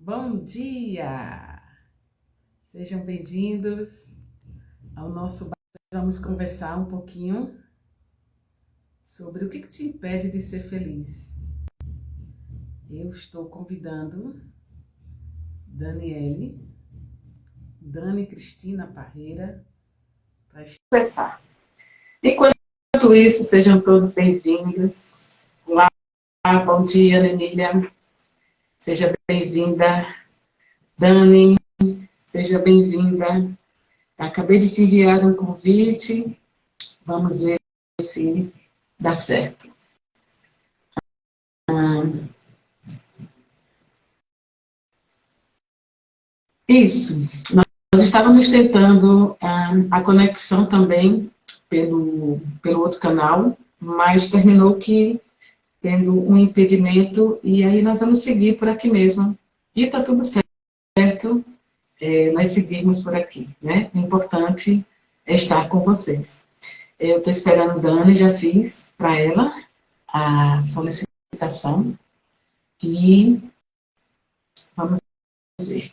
Bom dia! Sejam bem-vindos ao nosso bar. Vamos conversar um pouquinho sobre o que te impede de ser feliz. Eu estou convidando Dani Cristina Parreira, para conversar. Enquanto isso, sejam todos bem-vindos. Olá, bom dia, Ana Emília. Seja bem-vinda, Dani. Seja bem-vinda. Acabei de te enviar um convite. Vamos ver se dá certo. Isso. Nós estávamos tentando a conexão também pelo outro canal, mas terminou que tendo um impedimento, e aí nós vamos seguir por aqui mesmo. E está tudo certo, nós seguirmos por aqui, né? O importante é estar com vocês. Eu estou esperando a Dani, já fiz para ela a solicitação e vamos ver.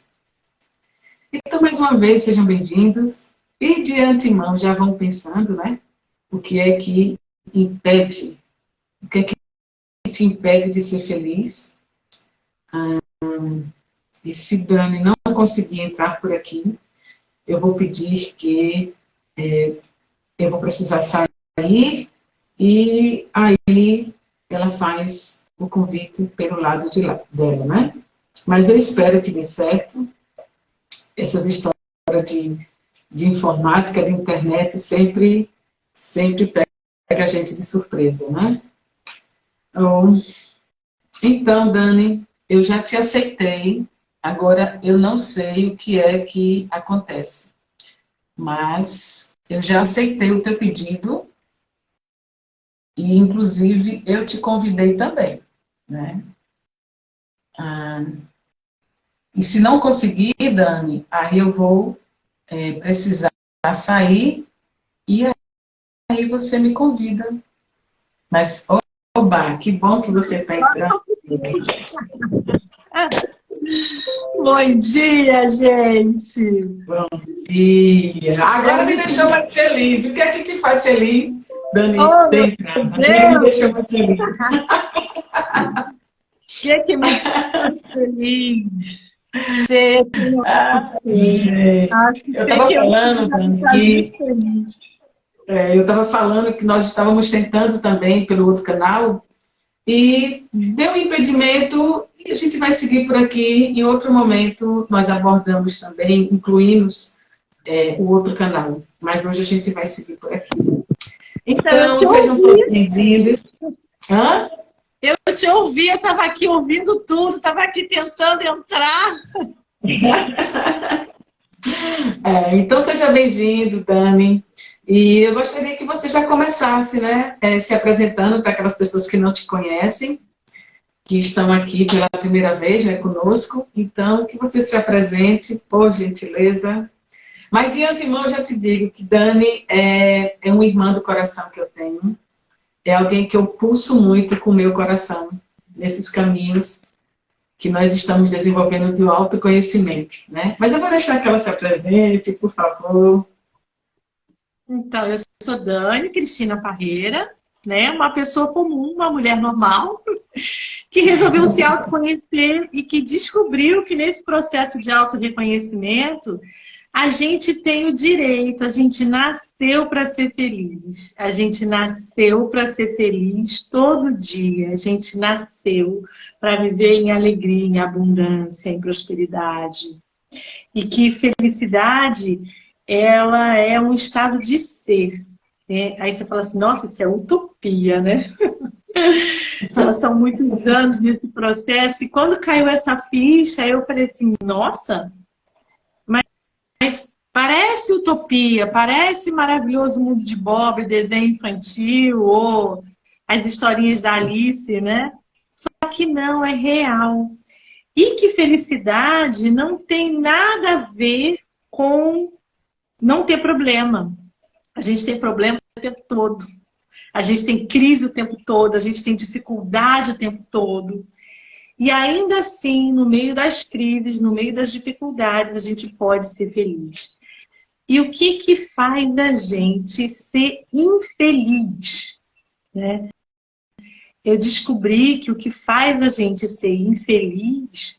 Então, mais uma vez, sejam bem-vindos. E de antemão já vão pensando, né? O que é que impede, o que é que te impede de ser feliz? E se Dani não conseguir entrar por aqui, eu vou pedir que eu vou precisar sair e aí ela faz o convite pelo lado dela, né? Mas eu espero que dê certo. Essas histórias de informática, de internet, sempre pega a gente de surpresa, né? Então, Dani, eu já te aceitei, agora eu não sei o que é que acontece, mas eu já aceitei o teu pedido e, inclusive, eu te convidei também, né? E se não conseguir, Dani, aí eu vou precisar sair e aí você me convida. Mas, oba, que bom que você está entrando. Bom dia, gente! Bom dia! Agora me deixou mais feliz. O que é que te faz feliz, Dani? Oh, Tem entrada. Me deixou mais feliz. O que me faz feliz? Ser quem eu acho que Eu ser estava quem eu falando, Dani, me faz muito feliz. eu estava falando que nós estávamos tentando também pelo outro canal e deu um impedimento e a gente vai seguir por aqui. Em outro momento, nós abordamos também, incluímos o outro canal. Mas hoje a gente vai seguir por aqui. Então, sejam todos bem-vindos. Hã? Eu te ouvi, eu estava aqui ouvindo tudo, estava aqui tentando entrar. Então, seja bem-vindo, Dani. E eu gostaria que você já começasse, né, se apresentando para aquelas pessoas que não te conhecem, que estão aqui pela primeira vez, né, conosco. Então, que você se apresente, por gentileza. Mas, de antemão, eu já te digo que Dani é uma irmã do coração que eu tenho. É alguém que eu pulso muito com o meu coração, nesses caminhos que nós estamos desenvolvendo do autoconhecimento, né? Mas eu vou deixar que ela se apresente, por favor. Então, eu sou Dani Cristina Parreira, né? Uma pessoa comum, uma mulher normal, que resolveu se autoconhecer e que descobriu que nesse processo de autorreconhecimento a gente tem o direito, a gente nasceu para ser feliz. A gente nasceu para ser feliz todo dia. A gente nasceu para viver em alegria, em abundância, em prosperidade. E que felicidade, ela é um estado de ser. Né? Aí você fala assim, nossa, isso é utopia, né? Já são muitos anos nesse processo. E quando caiu essa ficha, eu falei assim, nossa, mas parece utopia, parece maravilhoso mundo de Bob, desenho infantil, ou as historinhas da Alice, né? Só que não, é real. E que felicidade não tem nada a ver com não ter problema. A gente tem problema o tempo todo. A gente tem crise o tempo todo, a gente tem dificuldade o tempo todo. E ainda assim, no meio das crises, no meio das dificuldades, a gente pode ser feliz. E o que que faz a gente ser infeliz, né? Eu descobri que o que faz a gente ser infeliz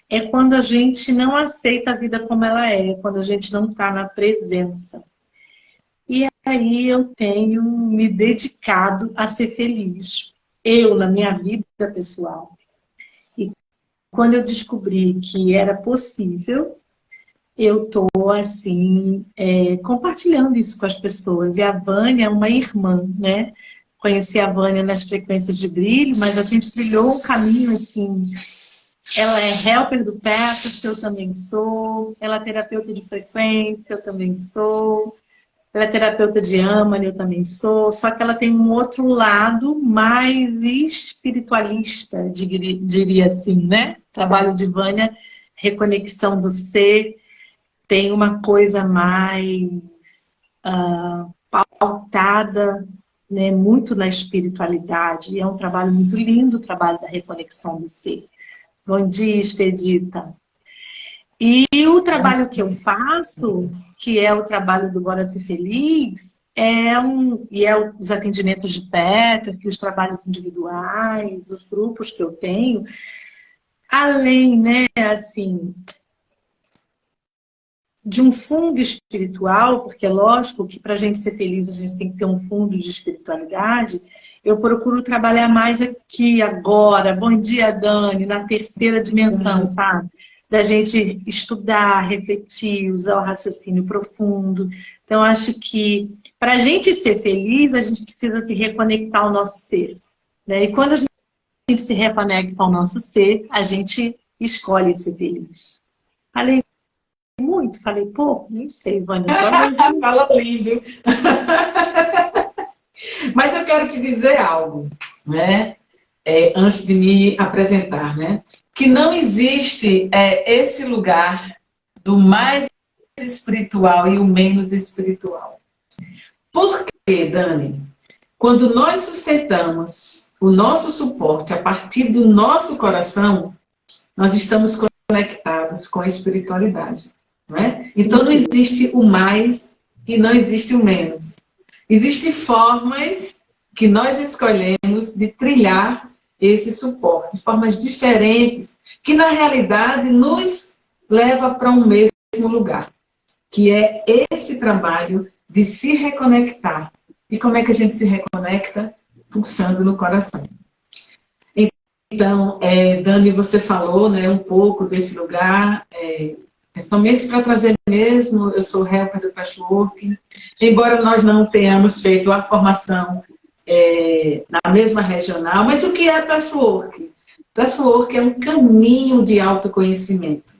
é quando a gente não aceita a vida como ela é, quando a gente não está na presença. E aí eu tenho me dedicado a ser feliz. Eu, na minha vida pessoal. E quando eu descobri que era possível, eu estou, assim, compartilhando isso com as pessoas. E a Vânia é uma irmã, né? Conheci a Vânia nas frequências de brilho, mas a gente trilhou um caminho, assim. Ela é helper do Petrus, que eu também sou. Ela é terapeuta de frequência, eu também sou. Ela é terapeuta de Amani, eu também sou. Só que ela tem um outro lado mais espiritualista, diria assim, né? Trabalho de Vânia, reconexão do ser, tem uma coisa mais pautada, né, muito na espiritualidade. É um trabalho muito lindo, o trabalho da reconexão do ser. Bom dia, Expedita. E o trabalho que eu faço, que é o trabalho do Bora Ser Feliz, os atendimentos de perto, que os trabalhos individuais, os grupos que eu tenho, além, né, assim, de um fundo espiritual, porque é lógico que para a gente ser feliz a gente tem que ter um fundo de espiritualidade, eu procuro trabalhar mais aqui, agora. Bom dia, Dani, na terceira dimensão, sabe? Da gente estudar, refletir, usar o raciocínio profundo. Então, acho que para a gente ser feliz, a gente precisa se reconectar ao nosso ser, né? E quando a gente se reconecta ao nosso ser, a gente escolhe ser feliz. Falei muito, falei pouco, nem sei, Vânia. Fala lindo. Mas eu quero te dizer algo, né? Antes de me apresentar, né? Que não existe esse lugar do mais espiritual e o menos espiritual. Por quê, Dani? Quando nós sustentamos o nosso suporte a partir do nosso coração, nós estamos conectados com a espiritualidade. Não é? Então não existe o mais e não existe o menos. Existem formas que nós escolhemos de trilhar esse suporte, formas diferentes, que na realidade nos leva para um mesmo lugar, que é esse trabalho de se reconectar. E como é que a gente se reconecta? Pulsando no coração. Então, Dani, você falou, né, um pouco desse lugar, principalmente para trazer mesmo, eu sou helper do Patchwork, embora nós não tenhamos feito a formação na mesma regional, mas o que é Patchwork? Patchwork é um caminho de autoconhecimento.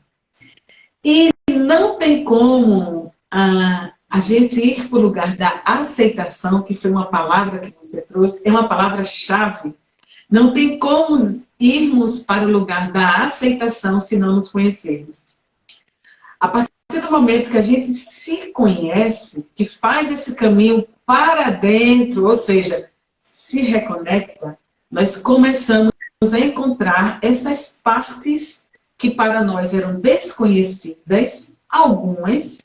E não tem como a gente ir para o lugar da aceitação, que foi uma palavra que você trouxe, é uma palavra-chave. Não tem como irmos para o lugar da aceitação se não nos conhecermos. A partir do momento que a gente se conhece, que faz esse caminho para dentro, ou seja, se reconecta, nós começamos a encontrar essas partes que para nós eram desconhecidas, algumas,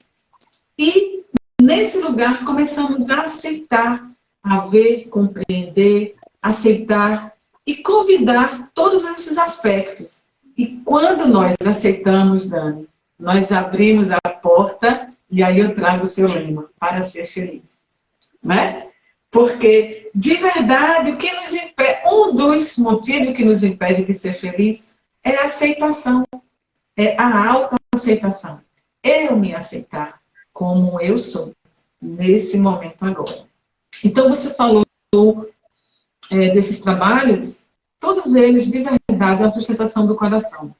e nesse lugar começamos a aceitar, a ver, compreender, aceitar e convidar todos esses aspectos. E quando nós aceitamos, Dani, nós abrimos a porta, e aí eu trago o seu lema, para ser feliz. Né? Porque, de verdade, o que nos impede, um dos motivos que nos impede de ser feliz é a aceitação, é a autoaceitação. Eu me aceitar como eu sou, nesse momento agora. Então, você falou desses trabalhos, todos eles, de verdade, é a sustentação do coração.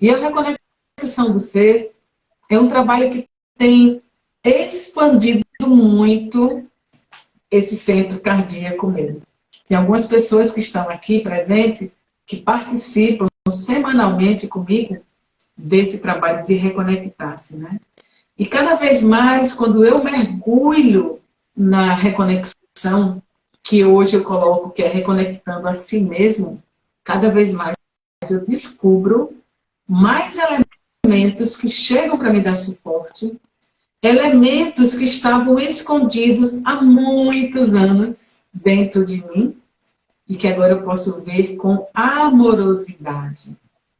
E a reconexão do ser é um trabalho que tem expandido muito esse centro cardíaco mesmo. Tem algumas pessoas que estão aqui presentes, que participam semanalmente comigo desse trabalho de reconectar-se, né? E cada vez mais, quando eu mergulho na reconexão, que hoje eu coloco que é reconectando a si mesmo, cada vez mais eu descubro mais elementos que chegam para me dar suporte, elementos que estavam escondidos há muitos anos dentro de mim e que agora eu posso ver com amorosidade.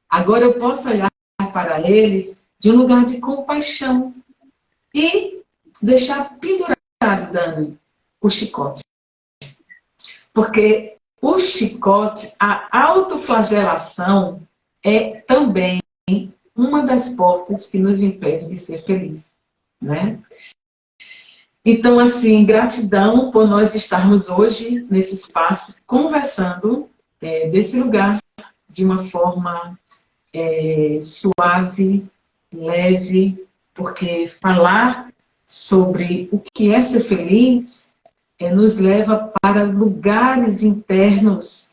Agora eu posso olhar para eles de um lugar de compaixão e deixar pendurado, Dani, o chicote. Porque o chicote, a autoflagelação, é também uma das portas que nos impede de ser feliz, né? Então, assim, gratidão por nós estarmos hoje nesse espaço conversando desse lugar de uma forma suave, leve, porque falar sobre o que é ser feliz nos leva para lugares internos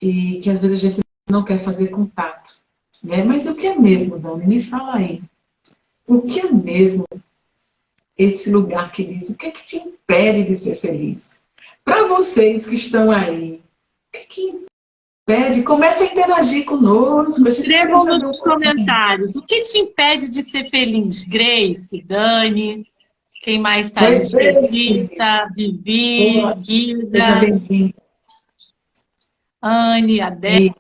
e que às vezes a gente não quer fazer contato. Né? Mas o que é mesmo, Dani? Me fala aí. O que é mesmo esse lugar que diz? O que é que te impede de ser feliz? Para vocês que estão aí, o que impede? Comece a interagir conosco. Escrevam nos comentários. O que te impede de ser feliz? Grace, Dani, quem mais está aí? Esquisita, Vivi, Guilda, Anne, Adélia.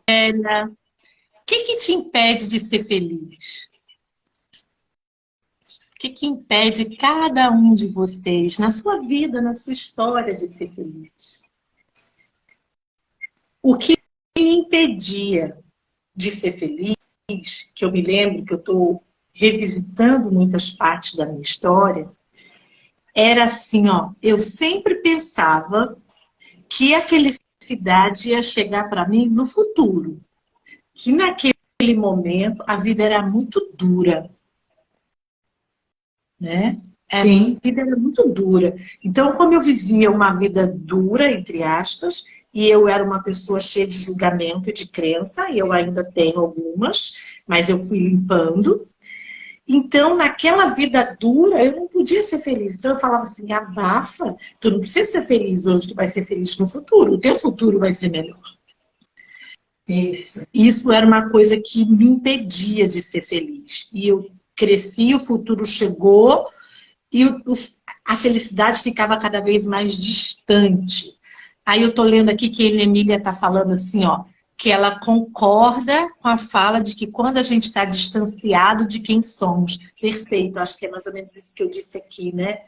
O que te impede de ser feliz? O que impede cada um de vocês, na sua vida, na sua história, de ser feliz? O que me impedia de ser feliz, que eu me lembro que eu estou revisitando muitas partes da minha história, era assim, ó, eu sempre pensava que a felicidade ia chegar para mim no futuro. Que naquele momento a vida era muito dura. Né? Sim. A vida era muito dura. Então, como eu vivia uma vida dura, entre aspas, e eu era uma pessoa cheia de julgamento e de crença, e eu ainda tenho algumas, mas eu fui limpando. Então, naquela vida dura, eu não podia ser feliz. Então, eu falava assim, abafa, tu não precisa ser feliz hoje, tu vai ser feliz no futuro. O teu futuro vai ser melhor. Isso era uma coisa que me impedia de ser feliz. E eu cresci, o futuro chegou e a felicidade ficava cada vez mais distante. Aí eu tô lendo aqui que a Emília está falando assim, ó, que ela concorda com a fala de que quando a gente está distanciado de quem somos. Perfeito, acho que é mais ou menos isso que eu disse aqui, né?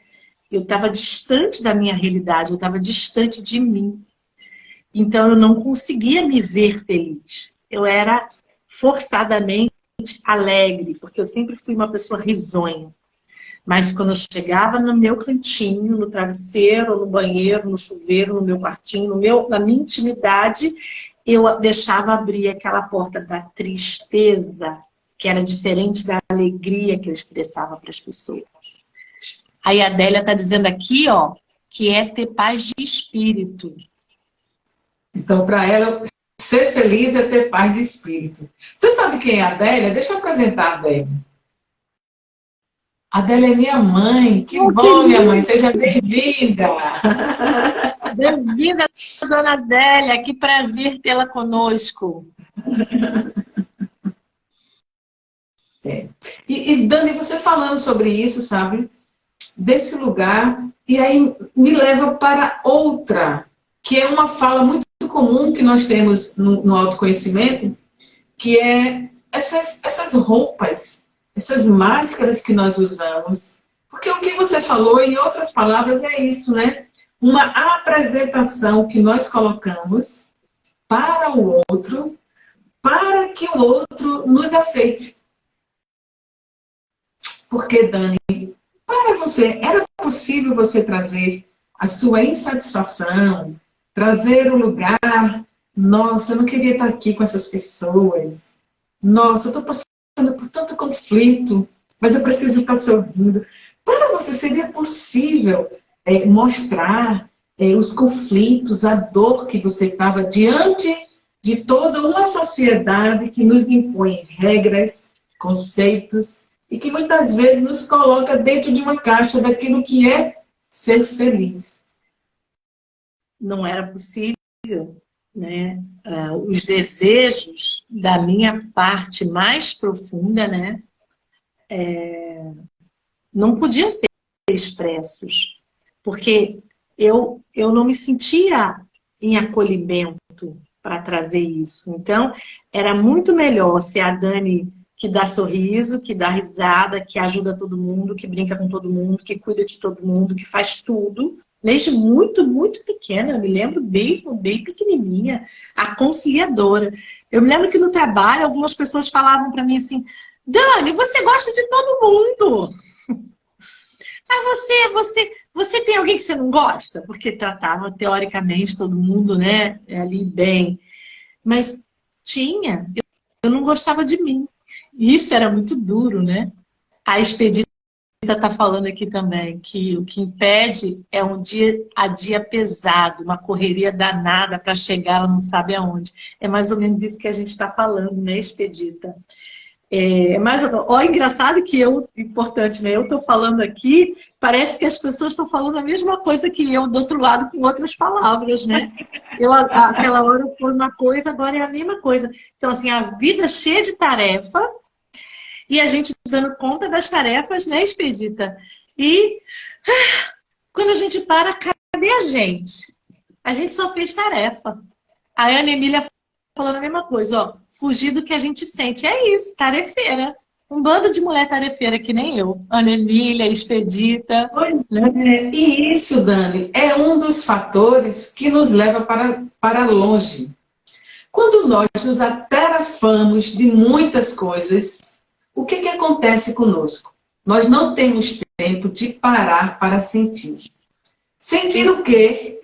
Eu estava distante da minha realidade, eu estava distante de mim. Então eu não conseguia me ver feliz. Eu era forçadamente alegre, porque eu sempre fui uma pessoa risonha. Mas quando eu chegava no meu cantinho, no travesseiro, no banheiro, no chuveiro, no meu quartinho, na minha intimidade, eu deixava abrir aquela porta da tristeza, que era diferente da alegria que eu expressava para as pessoas. Aí a Adélia está dizendo aqui, ó, que é ter paz de espírito. Então, para ela, ser feliz é ter paz de espírito. Você sabe quem é a Adélia? Deixa eu apresentar a Adélia. A Adélia é minha mãe. Que bom, minha mãe. Seja bem-vinda. Bem-vinda, dona Adélia. Que prazer tê-la conosco. E, Dani, você falando sobre isso, sabe? Desse lugar, e aí me leva para outra, que é uma fala muito comum que nós temos no autoconhecimento, que é essas roupas, essas máscaras que nós usamos. Porque o que você falou, em outras palavras, é isso, né? Uma apresentação que nós colocamos para o outro, para que o outro nos aceite. Porque, Dani, para você, era possível você trazer a sua insatisfação, trazer o lugar, nossa, eu não queria estar aqui com essas pessoas, nossa, eu estou passando por tanto conflito, mas eu preciso estar se ouvindo. Para você, seria possível mostrar os conflitos, a dor que você estava diante de toda uma sociedade que nos impõe regras, conceitos, e que muitas vezes nos coloca dentro de uma caixa daquilo que é ser feliz. Não era possível. né, os desejos da minha parte mais profunda, né, não podiam ser expressos, porque eu não me sentia em acolhimento para trazer isso. Então, era muito melhor ser a Dani que dá sorriso, que dá risada, que ajuda todo mundo, que brinca com todo mundo, que cuida de todo mundo, que faz tudo. Desde muito, muito pequena, eu me lembro mesmo, bem pequenininha, a conciliadora. Eu me lembro que no trabalho, algumas pessoas falavam para mim assim, Dani, você gosta de todo mundo. Mas você tem alguém que você não gosta? Porque tratava, teoricamente, todo mundo, né, ali bem. Mas tinha, eu não gostava de mim. E isso era muito duro, né? A Expedita está falando aqui também que o que impede é um dia a dia pesado, uma correria danada para chegar, ela não sabe aonde. É mais ou menos isso que a gente está falando, né, Expedita? Mas, ó, engraçado que importante, né? Eu estou falando aqui, parece que as pessoas estão falando a mesma coisa que eu do outro lado com outras palavras, né? Aquela hora foi uma coisa, agora é a mesma coisa. Então, assim, a vida cheia de tarefa e a gente dando conta das tarefas, né, Expedita? E quando a gente para, cadê a gente? A gente só fez tarefa. A Ana Emília falando a mesma coisa, ó, fugir do que a gente sente. É isso, tarefeira. Um bando de mulher tarefeira que nem eu. Ana Emília, Expedita. Pois é. E isso, Dani, é um dos fatores que nos leva para longe. Quando nós nos atarefamos de muitas coisas, o que acontece conosco? Nós não temos tempo de parar para sentir. Sentir o quê?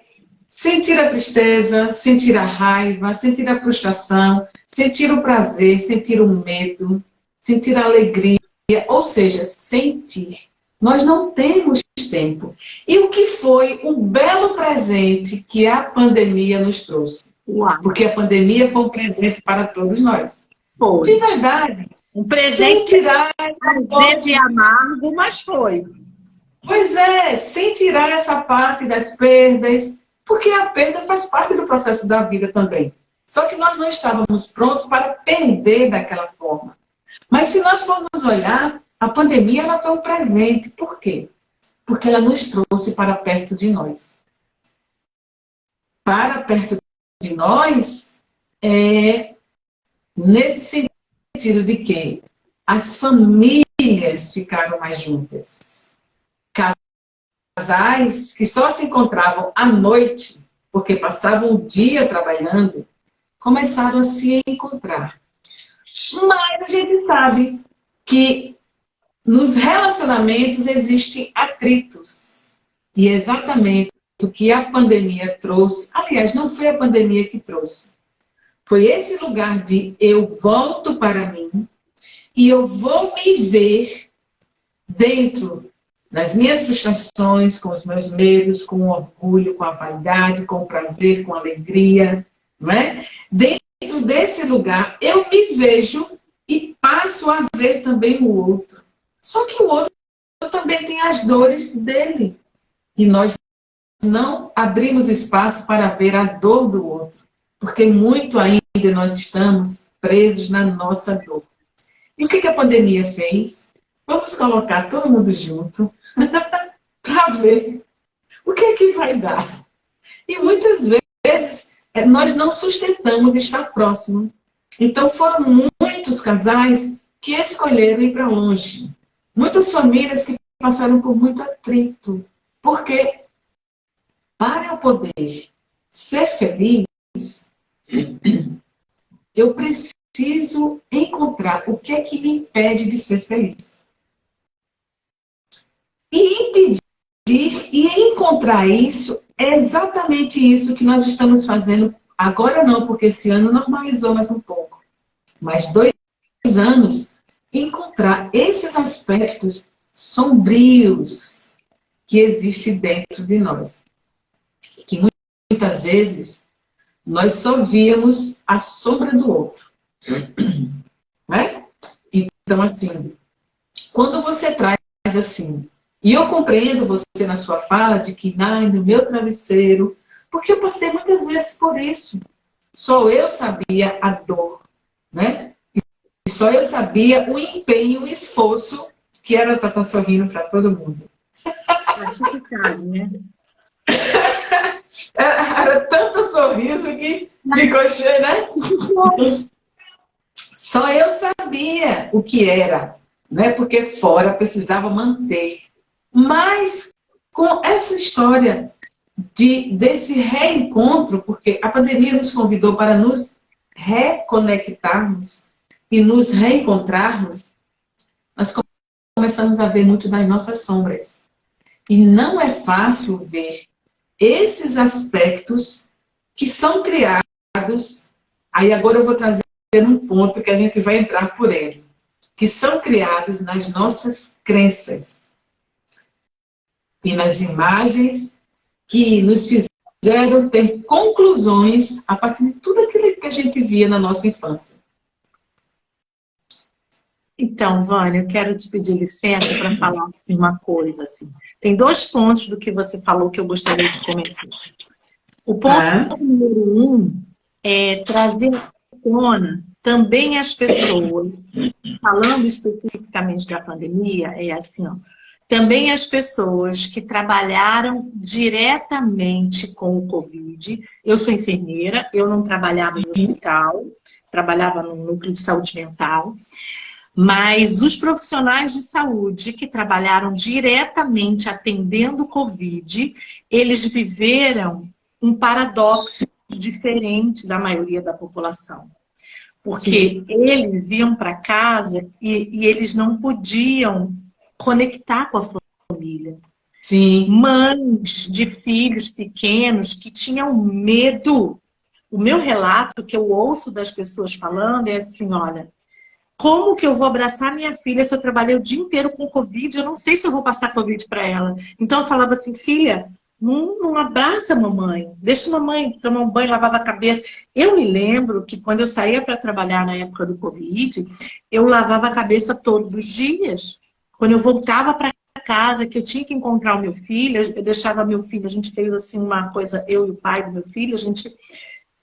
Sentir a tristeza, sentir a raiva, sentir a frustração, sentir o prazer, sentir o medo, sentir a alegria, ou seja, sentir. Nós não temos tempo. E o que foi um belo presente que a pandemia nos trouxe? Uau. Porque a pandemia foi um presente para todos nós. Foi. De verdade. Um presente de amargo, mas foi. Pois é, sem tirar essa parte das perdas, porque a perda faz parte do processo da vida também. Só que nós não estávamos prontos para perder daquela forma. Mas se nós formos olhar, a pandemia ela foi um presente. Por quê? Porque ela nos trouxe para perto de nós. Para perto de nós, nesse sentido de que as famílias ficaram mais juntas. Casais que só se encontravam à noite, porque passavam o dia trabalhando, começaram a se encontrar. Mas a gente sabe que nos relacionamentos existem atritos. E é exatamente o que a pandemia trouxe. Aliás, não foi a pandemia que trouxe. Foi esse lugar de eu volto para mim e eu vou me ver dentro das minhas frustrações, com os meus medos, com o orgulho, com a vaidade, com o prazer, com a alegria, não é? Dentro desse lugar, eu me vejo e passo a ver também o outro. Só que o outro também tem as dores dele. E nós não abrimos espaço para ver a dor do outro. Porque muito ainda nós estamos presos na nossa dor. E o que a pandemia fez? Vamos colocar todo mundo junto para ver o que é que vai dar. E muitas vezes nós não sustentamos estar próximo. Então foram muitos casais que escolheram ir para longe. Muitas famílias que passaram por muito atrito. Porque para eu poder ser feliz, eu preciso encontrar o que é que me impede de ser feliz. E impedir e encontrar isso é exatamente isso que nós estamos fazendo. Agora não, porque esse ano normalizou mais um pouco. Mas 2 anos, encontrar esses aspectos sombrios que existem dentro de nós. Que muitas vezes nós só víamos a sombra do outro. Né? Então, assim, quando você traz assim, e eu compreendo você na sua fala de que, no meu travesseiro, porque eu passei muitas vezes por isso. Só eu sabia a dor, né? E só eu sabia o empenho, o esforço que era estar sorrindo para todo mundo. Acho complicado, né? Era tanto sorriso que ficou cheio, né? Só eu sabia o que era, né? Porque fora precisava manter. Mas com essa história desse reencontro, porque a pandemia nos convidou para nos reconectarmos e nos reencontrarmos, nós começamos a ver muito das nossas sombras. E não é fácil ver esses aspectos que são criados. Aí agora eu vou trazer um ponto que a gente vai entrar por ele, que são criados nas nossas crenças e nas imagens que nos fizeram ter conclusões a partir de tudo aquilo que a gente via na nossa infância. Então, Vânia, eu quero te pedir licença para falar assim, uma coisa. Assim. Tem 2 pontos do que você falou que eu gostaria de comentar. O ponto número 1 é trazer à tona também as pessoas, falando especificamente da pandemia, é assim, ó, também as pessoas que trabalharam diretamente com o Covid. Eu sou enfermeira, eu não trabalhava no hospital, trabalhava no núcleo de saúde mental. Mas os profissionais de saúde que trabalharam diretamente atendendo o Covid, eles viveram um paradoxo diferente da maioria da população. Porque eles iam para casa e eles não podiam conectar com a família. Sim. Mães de filhos pequenos que tinham medo. O meu relato que eu ouço das pessoas falando é assim, olha, como que eu vou abraçar minha filha se eu trabalhei o dia inteiro com Covid? Eu não sei se eu vou passar Covid para ela. Então eu falava assim, filha, não abraça a mamãe. Deixa a mamãe tomar um banho, lavava a cabeça. Eu me lembro que quando eu saía para trabalhar na época do Covid, eu lavava a cabeça todos os dias. Quando eu voltava para casa, que eu tinha que encontrar o meu filho, eu deixava meu filho, a gente fez assim uma coisa, eu e o pai do meu filho,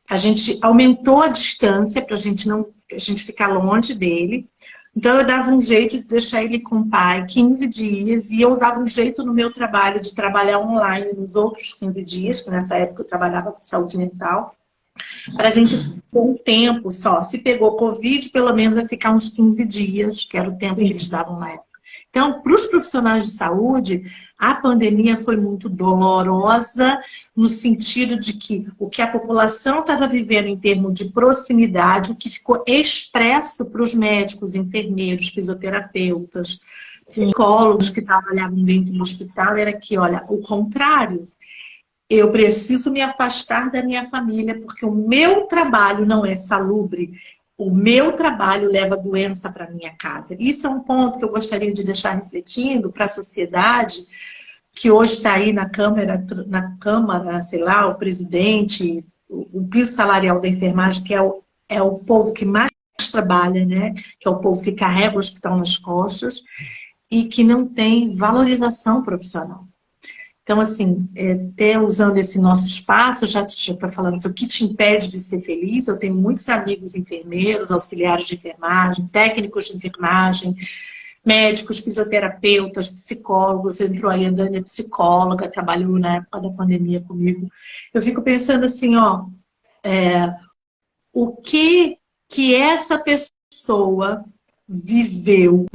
a gente aumentou a distância para a gente ficar longe dele. Então eu dava um jeito de deixar ele com o pai 15 dias e eu dava um jeito no meu trabalho de trabalhar online nos outros 15 dias, que nessa época eu trabalhava com saúde mental, para a gente ter um tempo só. Se pegou Covid, pelo menos vai ficar uns 15 dias, que era o tempo que eles davam na época. Então, para os profissionais de saúde, a pandemia foi muito dolorosa, no sentido de que o que a população estava vivendo em termos de proximidade, o que ficou expresso para os médicos, enfermeiros, fisioterapeutas, psicólogos que trabalhavam dentro do hospital, era que, olha, o contrário. Eu preciso me afastar da minha família, porque o meu trabalho não é salubre. O meu trabalho leva doença para minha casa. Isso é um ponto que eu gostaria de deixar refletindo para a sociedade, que hoje está aí na Câmara, sei lá, o presidente, o piso salarial da enfermagem, que é o povo que mais trabalha, né? Que é o povo que carrega o hospital nas costas e que não tem valorização profissional. Então, assim, até usando esse nosso espaço, já estou falando assim, o que te impede de ser feliz? Eu tenho muitos amigos enfermeiros, auxiliares de enfermagem, técnicos de enfermagem, médicos, fisioterapeutas, psicólogos. Entrou aí a Dani, psicóloga, trabalhou na época da pandemia comigo. Eu fico pensando assim, ó, o que essa pessoa viveu,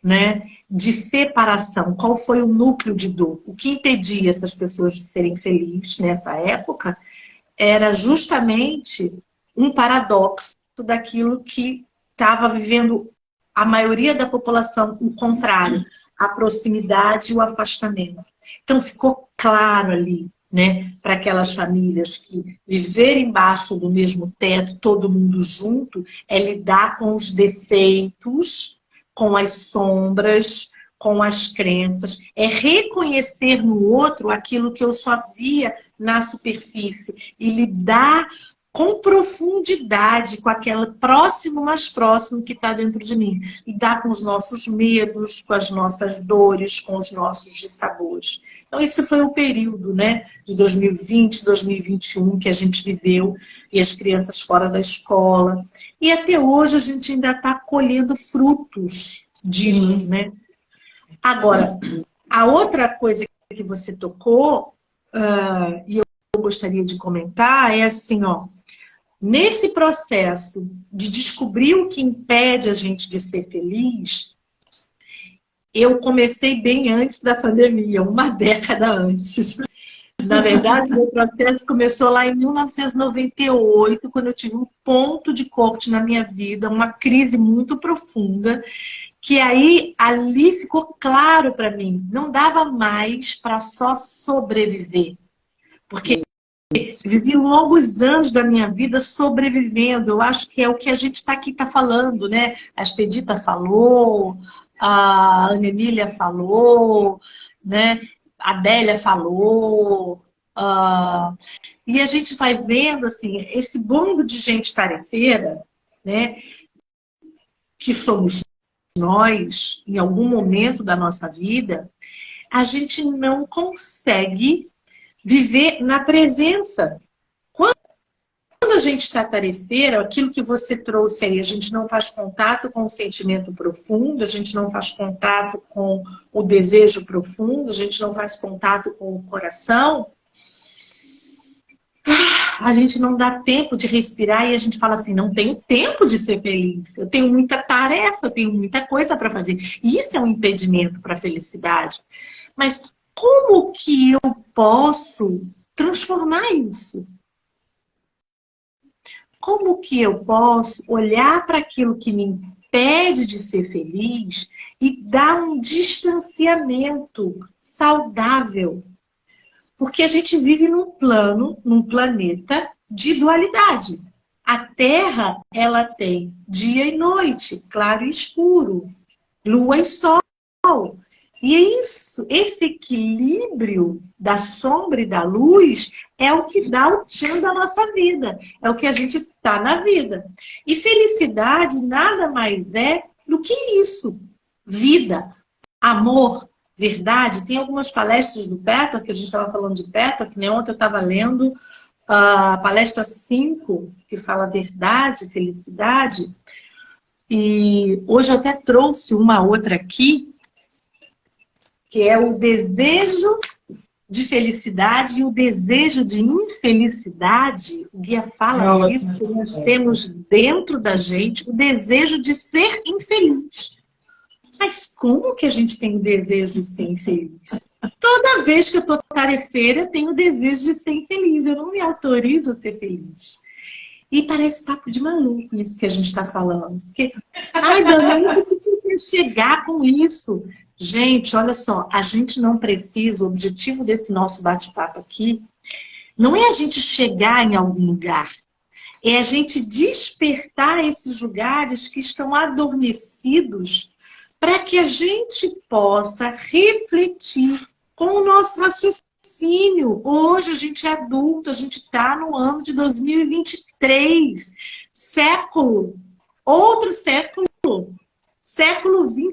né? De separação, qual foi o núcleo de dor? O que impedia essas pessoas de serem felizes nessa época era justamente um paradoxo daquilo que estava vivendo a maioria da população, o contrário, a proximidade e o afastamento. Então ficou claro ali, né, para aquelas famílias que viver embaixo do mesmo teto, todo mundo junto, é lidar com os defeitos, com as sombras, com as crenças, é reconhecer no outro aquilo que eu só via na superfície e lidar com profundidade com aquele próximo, mais próximo que está dentro de mim. Lidar com os nossos medos, com as nossas dores, com os nossos dissabores. Então, esse foi o período, né, de 2020, 2021 que a gente viveu, e as crianças fora da escola. E até hoje a gente ainda está colhendo frutos disso, né? Agora, a outra coisa que você tocou, e eu gostaria de comentar, é assim, ó, nesse processo de descobrir o que impede a gente de ser feliz, eu comecei bem antes da pandemia, uma década antes. Na verdade, meu processo começou lá em 1998, quando eu tive um ponto de corte na minha vida, uma crise muito profunda, que aí ali ficou claro para mim, não dava mais para só sobreviver. Porque vivi longos anos da minha vida sobrevivendo. Eu acho que é o que a gente está aqui falando, né? A Expedita falou, a Ana Emília falou, né? A Adélia falou. E a gente vai vendo, assim, esse bando de gente tarefeira, né? Que somos nós, em algum momento da nossa vida, a gente não consegue viver na presença. Quando a gente está tarefeira, aquilo que você trouxe aí, a gente não faz contato com o sentimento profundo, a gente não faz contato com o desejo profundo, a gente não faz contato com o coração, a gente não dá tempo de respirar e a gente fala assim, não tenho tempo de ser feliz, eu tenho muita tarefa, eu tenho muita coisa para fazer. E isso é um impedimento para a felicidade. Mas como que eu posso transformar isso? Como que eu posso olhar para aquilo que me impede de ser feliz e dar um distanciamento saudável? Porque a gente vive num plano, num planeta de dualidade. A Terra, ela tem dia e noite, claro e escuro, lua e sol. E isso, esse equilíbrio da sombra e da luz é o que dá o tchan da nossa vida. É o que a gente está na vida. E felicidade nada mais é do que isso. Vida, amor, verdade. Tem algumas palestras do Petra, que a gente estava falando de Petra, que nem ontem eu estava lendo a palestra 5, que fala verdade, felicidade. E hoje eu até trouxe uma outra aqui, que é o desejo de felicidade e o desejo de infelicidade. O guia fala disso, que nós temos dentro da gente o desejo de ser infeliz. Mas como que a gente tem o desejo de ser infeliz? Toda vez que eu estou tarefeira, eu tenho o desejo de ser infeliz. Eu não me autorizo a ser feliz. E parece papo de maluco isso que a gente está falando. Porque, ai, Dani, onde você quer chegar com isso? Gente, olha só, a gente não precisa, o objetivo desse nosso bate-papo aqui, não é a gente chegar em algum lugar, é a gente despertar esses lugares que estão adormecidos para que a gente possa refletir com o nosso raciocínio. Hoje a gente é adulto, a gente está no ano de 2023, século, outro século, século 21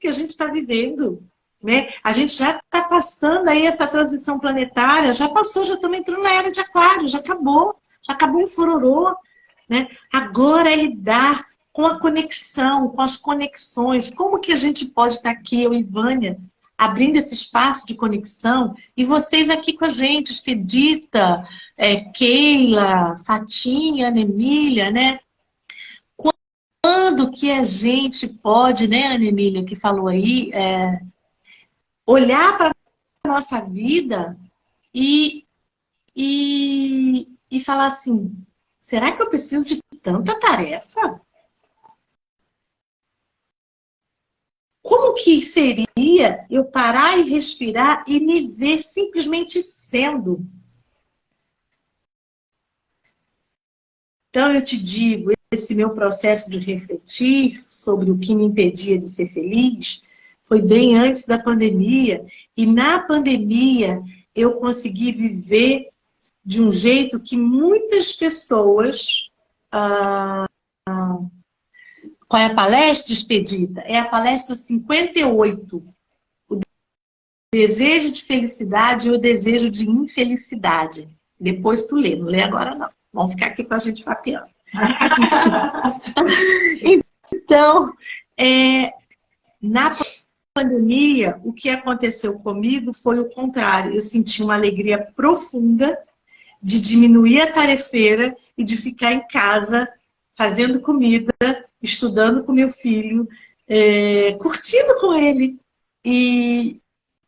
que a gente está vivendo, né? A gente já está passando aí essa transição planetária, já passou, já estamos entrando na era de Aquário, já acabou o furorô, né? Agora é lidar com a conexão, com as conexões. Como que a gente pode estar aqui, eu e Vânia, abrindo esse espaço de conexão, e vocês aqui com a gente, Expedita, Keila, Fatinha, Ana Emília, né? Quando que a gente pode, né, Ana Emília, que falou aí, olhar para a nossa vida e falar assim, será que eu preciso de tanta tarefa? Como que seria eu parar e respirar e me ver simplesmente sendo? Então eu te digo, esse meu processo de refletir sobre o que me impedia de ser feliz foi bem antes da pandemia. E na pandemia eu consegui viver de um jeito que muitas pessoas... Qual é a palestra, Expedita? É a palestra 58. desejo de felicidade ou desejo de infelicidade. Depois tu lê, não lê agora não. Vamos ficar aqui com a gente papeando. Então, na pandemia, o que aconteceu comigo foi o contrário. Eu senti uma alegria profunda de diminuir a tarefeira e de ficar em casa fazendo comida, estudando com meu filho, curtindo com ele. E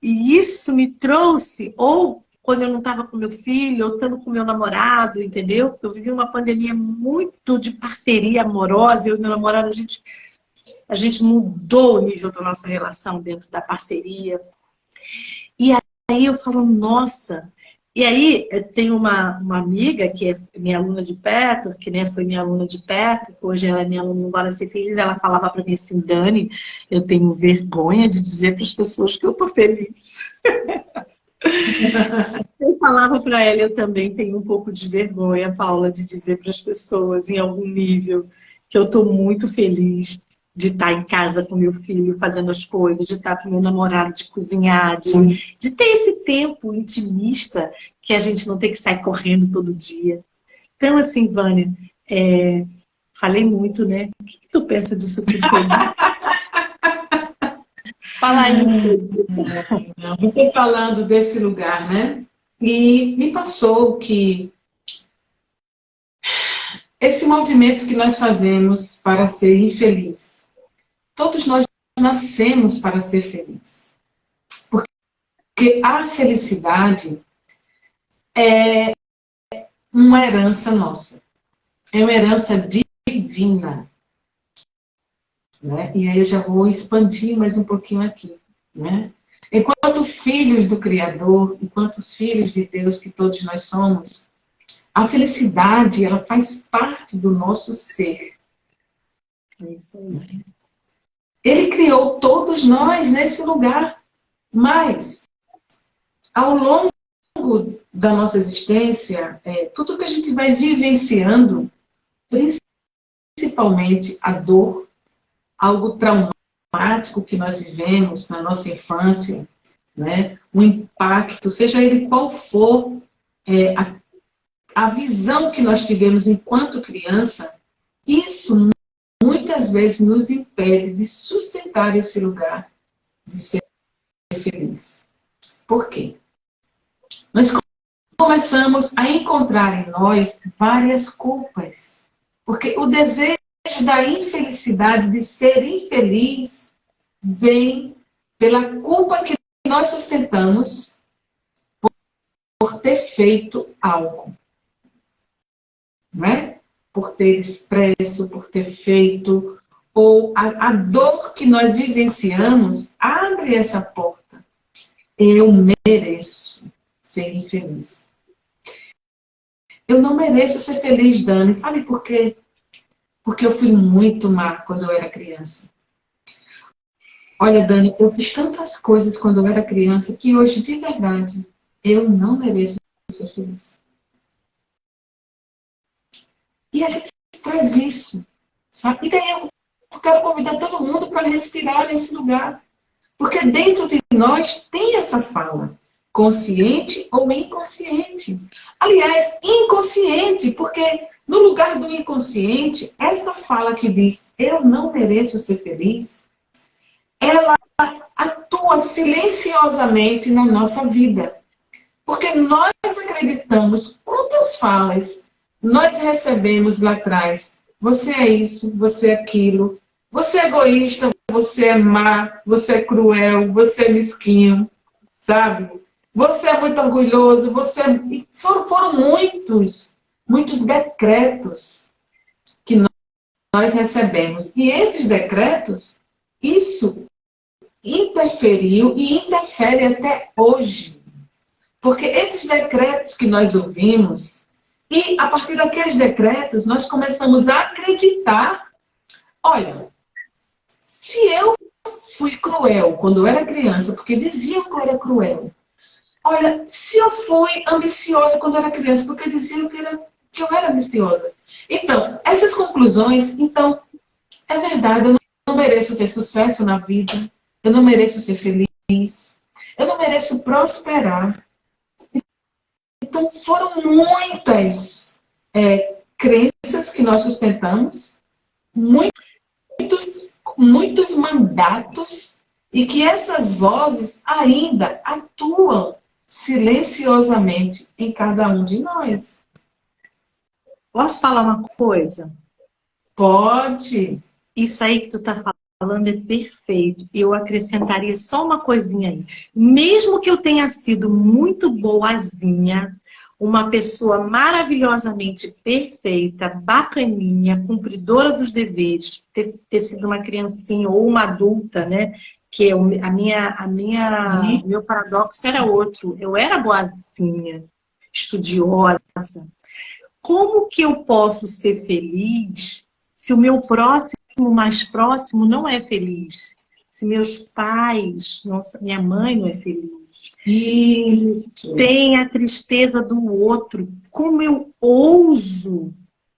isso me trouxe, ou quando eu não estava com meu filho, ou estando com meu namorado, entendeu? Eu vivi uma pandemia muito de parceria amorosa, eu e meu namorado, a gente mudou o nível da nossa relação dentro da parceria. E aí eu falo, nossa... E aí tem uma amiga que é minha aluna de perto, que né, foi minha aluna de perto, que hoje ela é minha aluna embora ser feliz, ela falava para mim assim, Dani, eu tenho vergonha de dizer para as pessoas que eu tô feliz. Eu falava para ela, eu também tenho um pouco de vergonha, Paula, de dizer para as pessoas em algum nível que eu tô muito feliz de estar em casa com meu filho, fazendo as coisas, de estar com meu namorado, de cozinhar, de ter esse tempo intimista que a gente não tem que sair correndo todo dia. Então, assim, Vânia, falei muito, né? O que tu pensa disso tudo que eu disse? Fala aí. Você falando desse lugar, né? E me passou que esse movimento que nós fazemos para ser infeliz, todos nós nascemos para ser felizes. Porque a felicidade é uma herança nossa. É uma herança divina. Né? E aí eu já vou expandir mais um pouquinho aqui. Né? Enquanto filhos do Criador, enquanto filhos de Deus que todos nós somos, a felicidade, ela faz parte do nosso ser. É isso aí. Ele criou todos nós nesse lugar, mas ao longo da nossa existência, tudo que a gente vai vivenciando, principalmente a dor, algo traumático que nós vivemos na nossa infância, né? O impacto, seja ele qual for, a visão que nós tivemos enquanto criança, isso muitas vezes nos impede de sustentar esse lugar de ser feliz. Por quê? Nós começamos a encontrar em nós várias culpas. Porque o desejo da infelicidade, de ser infeliz, vem pela culpa que nós sustentamos por ter feito algo. Não é? Por ter expresso, por ter feito, ou a dor que nós vivenciamos abre essa porta. Eu mereço ser infeliz. Eu não mereço ser feliz, Dani. Sabe por quê? Porque eu fui muito má quando eu era criança. Olha, Dani, eu fiz tantas coisas quando eu era criança que hoje, de verdade, eu não mereço ser feliz. E a gente traz isso, sabe? E daí eu quero convidar todo mundo para respirar nesse lugar. Porque dentro de nós tem essa fala, consciente ou inconsciente. Aliás, inconsciente, porque no lugar do inconsciente, essa fala que diz, eu não mereço ser feliz, ela atua silenciosamente na nossa vida. Porque nós acreditamos quantas falas nós recebemos lá atrás. Você é isso, você é aquilo, você é egoísta, você é má, você é cruel, você é mesquinho, sabe? Você é muito orgulhoso, foram muitos decretos que nós recebemos. E esses decretos, isso interferiu e interfere até hoje. Porque esses decretos que nós ouvimos, e a partir daqueles decretos, nós começamos a acreditar, olha, se eu fui cruel quando eu era criança, porque diziam que eu era cruel, olha, se eu fui ambiciosa quando eu era criança, porque diziam que eu era ambiciosa. Então, essas conclusões, então, é verdade, eu não mereço ter sucesso na vida, eu não mereço ser feliz, Eu não mereço prosperar. Então, foram muitas crenças que nós sustentamos, muitos mandatos, e que essas vozes ainda atuam silenciosamente em cada um de nós. Posso falar uma coisa? Pode. Isso aí que tu tá falando é perfeito. Eu acrescentaria só uma coisinha aí. Mesmo que eu tenha sido muito boazinha, uma pessoa maravilhosamente perfeita, bacaninha, cumpridora dos deveres, ter sido uma criancinha ou uma adulta, né? Que meu paradoxo era outro. Eu era boazinha, estudiosa. Como que eu posso ser feliz se o meu mais próximo não é feliz? Se meus pais, minha mãe não é feliz? Isso. Tem a tristeza do outro. Como eu ouso,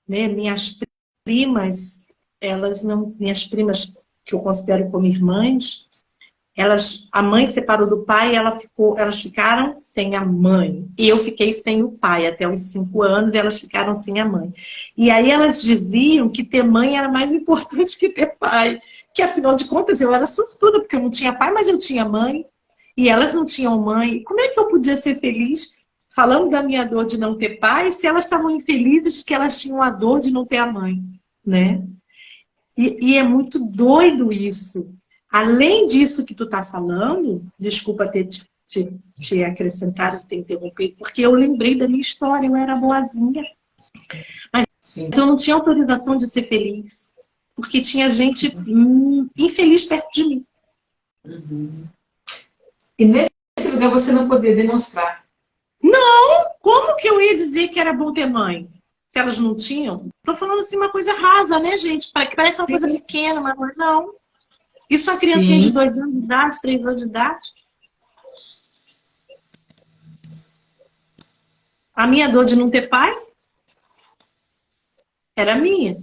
né? Minhas primas, minhas primas que eu considero como irmãs, a mãe separou do pai e elas ficaram sem a mãe. E eu fiquei sem o pai até os 5 anos e elas ficaram sem a mãe. E aí elas diziam que ter mãe era mais importante que ter pai. Que afinal de contas eu era sortuda, porque eu não tinha pai, mas eu tinha mãe. E elas não tinham mãe. Como é que eu podia ser feliz falando da minha dor de não ter pai, se elas estavam infelizes que elas tinham a dor de não ter a mãe, né? E é muito doido isso. Além disso que tu tá falando, desculpa ter te acrescentado, te interrompido, porque eu lembrei da minha história, eu era boazinha. Mas Sim. eu não tinha autorização de ser feliz, porque tinha gente infeliz perto de mim. Uhum. E nesse lugar você não podia demonstrar. Não! Como que eu ia dizer que era bom ter mãe? Se elas não tinham? Tô falando assim uma coisa rasa, né, gente? Que parece uma coisa pequena, mas não. Isso é uma criancinha de 2 anos de idade, 3 anos de idade. A minha dor de não ter pai era minha.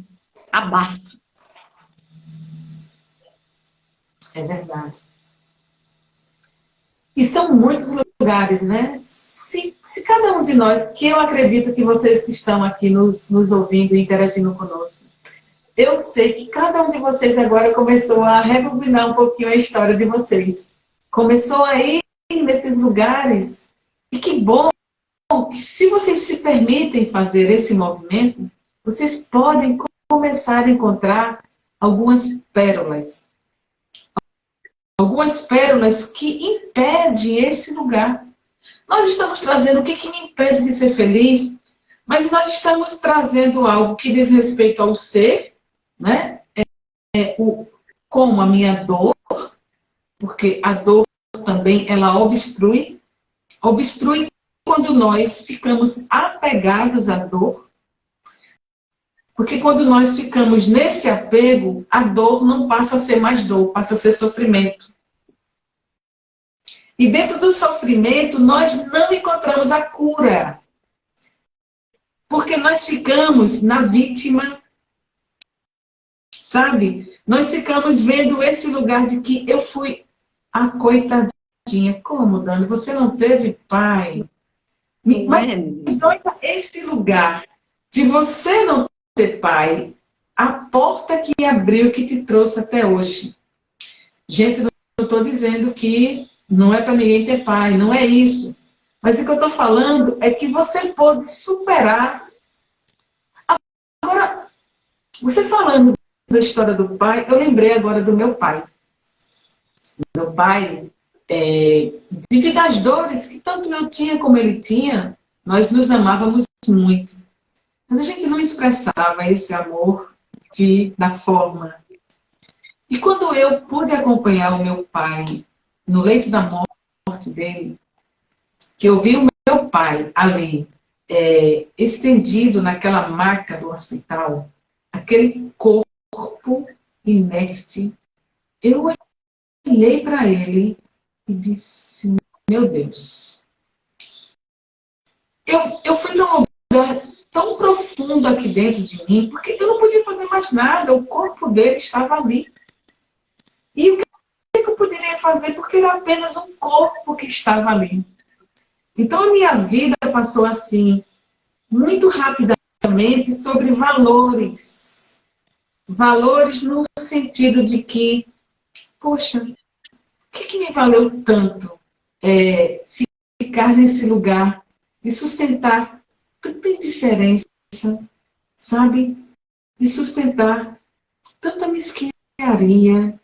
Abafa. É verdade. E são muitos lugares, né? Se cada um de nós, que eu acredito que vocês que estão aqui nos ouvindo e interagindo conosco, eu sei que cada um de vocês agora começou a rebobinar um pouquinho a história de vocês. Começou a ir nesses lugares. E que bom que se vocês se permitem fazer esse movimento, vocês podem começar a encontrar algumas pérolas. Algumas pérolas que impedem esse lugar. Nós estamos trazendo o que me impede de ser feliz, mas nós estamos trazendo algo que diz respeito ao ser, né? Como a minha dor, porque a dor também ela obstrui quando nós ficamos apegados à dor, porque quando nós ficamos nesse apego, a dor não passa a ser mais dor, passa a ser sofrimento. E dentro do sofrimento, nós não encontramos a cura. Porque nós ficamos na vítima, sabe? Nós ficamos vendo esse lugar de que eu fui a coitadinha. Como, Dani? Você não teve pai? Mas olha esse lugar de você não ter pai, a porta que abriu, que te trouxe até hoje. Gente, não estou dizendo que não é para ninguém ter pai, não é isso. Mas o que eu estou falando é que você pode superar. Agora, você falando da história do pai, eu lembrei agora do meu pai. Meu pai, devido às dores que tanto eu tinha como ele tinha, nós nos amávamos muito. Mas a gente não expressava esse amor da forma. E quando eu pude acompanhar o meu pai no leito da morte dele, que eu vi o meu pai ali, estendido naquela maca do hospital, aquele corpo inerte, eu olhei para ele e disse, meu Deus, eu fui para um lugar tão profundo aqui dentro de mim, porque eu não podia fazer mais nada, o corpo dele estava ali. E o que eu poderia fazer porque era apenas um corpo que estava ali. Então a minha vida passou assim, muito rapidamente, sobre valores. Valores no sentido de que, poxa, o que me valeu tanto ficar nesse lugar e sustentar tanta indiferença, sabe? De sustentar tanta mesquinharia.